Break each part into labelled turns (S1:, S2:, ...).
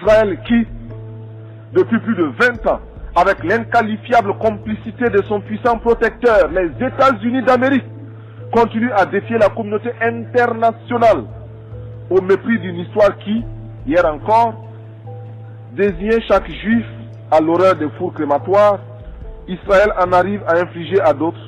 S1: Israël qui, depuis plus de 20 ans, avec l'inqualifiable complicité de son puissant protecteur, les États-Unis d'Amérique, continue à défier la communauté internationale au mépris d'une histoire qui, hier encore, désignait chaque juif à l'horreur des fours crématoires. Israël en arrive à infliger à d'autres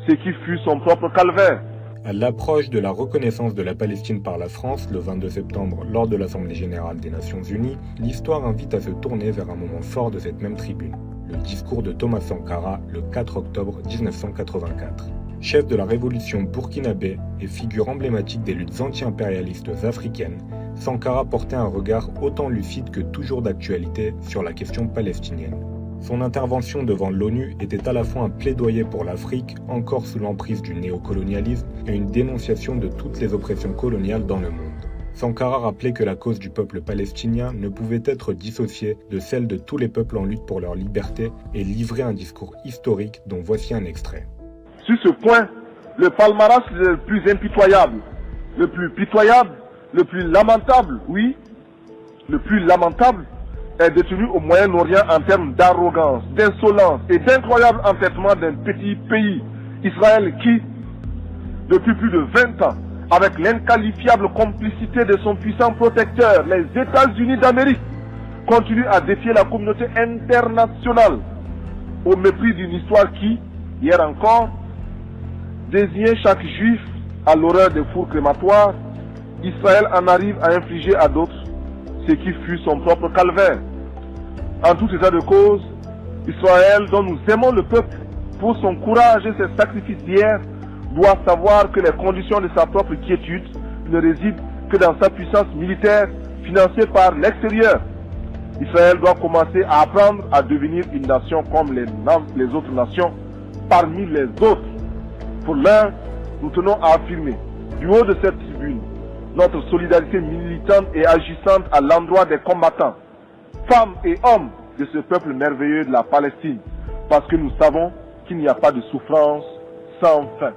S1: ce qui fut son propre calvaire.
S2: À l'approche de la reconnaissance de la Palestine par la France, le 22 septembre, lors de l'Assemblée générale des Nations Unies, l'histoire invite à se tourner vers un moment fort de cette même tribune, le discours de Thomas Sankara le 4 octobre 1984. Chef de la révolution burkinabé et figure emblématique des luttes anti-impérialistes africaines, Sankara portait un regard autant lucide que toujours d'actualité sur la question palestinienne. Son intervention devant l'ONU était à la fois un plaidoyer pour l'Afrique, encore sous l'emprise du néocolonialisme, et une dénonciation de toutes les oppressions coloniales dans le monde. Sankara rappelait que la cause du peuple palestinien ne pouvait être dissociée de celle de tous les peuples en lutte pour leur liberté et livrait un discours historique dont voici un extrait.
S1: Sur ce point, le palmarès le plus impitoyable, le plus pitoyable, le plus lamentable, oui, le plus lamentable, est détenu au Moyen-Orient en termes d'arrogance, d'insolence et d'incroyable entêtement d'un petit pays, Israël qui, depuis plus de 20 ans, avec l'inqualifiable complicité de son puissant protecteur, les États-Unis d'Amérique, continue à défier la communauté internationale au mépris d'une histoire qui, hier encore, désignait chaque juif à l'horreur des fours crématoires. Israël en arrive à infliger à d'autres ce qui fut son propre calvaire. En tout état de cause, Israël, dont nous aimons le peuple pour son courage et ses sacrifices d'hier, doit savoir que les conditions de sa propre quiétude ne résident que dans sa puissance militaire financée par l'extérieur. Israël doit commencer à apprendre à devenir une nation comme les autres nations, parmi les autres. Pour l'un, nous tenons à affirmer, du haut de cette tribune, notre solidarité militante et agissante à l'endroit des combattants, femmes et hommes de ce peuple merveilleux de la Palestine, parce que nous savons qu'il n'y a pas de souffrance sans fin.